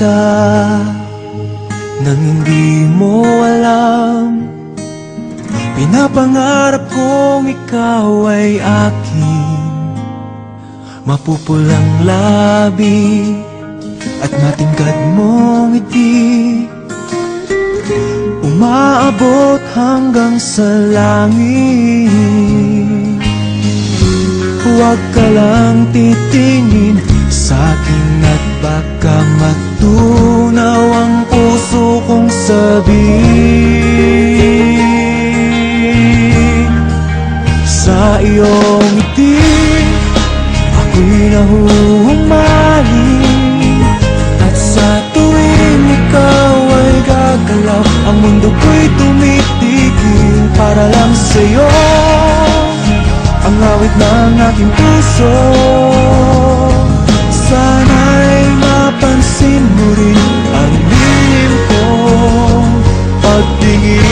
kita nang hindi mo alam. Pinapangarap kong ikaw ay akin, mapupulang labi at matingkad mong ngiti, umaabot hanggang sa langit. Huwag ka lang titingin sa'kin at baka matunaw ang puso kong sabihin. Sa iyong ngiti ako'y nahuhumaling, at sa tuwing ikaw ay gagalaw, ang mundo ko'y tumitigil para lang sa'yo. Ang awit ng aking puso, sana'y mapansin mo rin ang lihim kong pagtingin.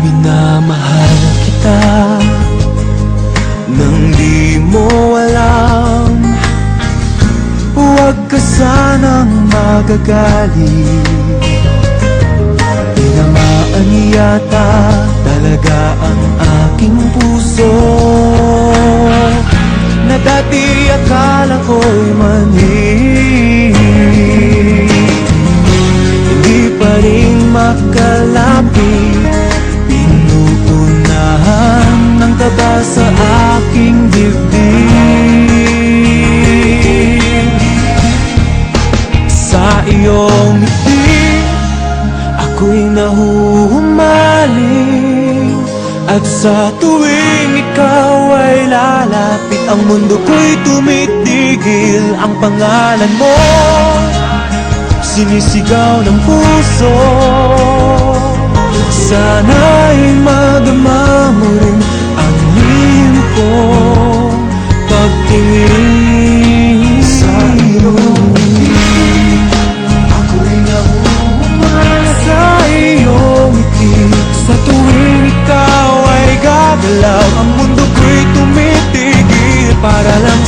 Minamahal kita nang di mo alam. Huwag ka sanang magagalit, tinamaan yata talaga ang aking puso, na dati akala ko'y manhid. Hindi pa rin makalapit, pinuunahan ng kaba sa aking dibdib. Sa iyong ngiti ako'y nahuhumaling, at sa tuwing ikaw ay lalapit, ang mundo ko'y tumitigil. Ang pangalan mo sinisigaw ng puso, sana'y madama mo rin ang lihim kong pagtingin. Sa iyong ngiti ako'y nahuhumaling, sa iyong ngiti sa tuwing ikaw ay gagalaw, ang mundo ko'y tumitigil para lang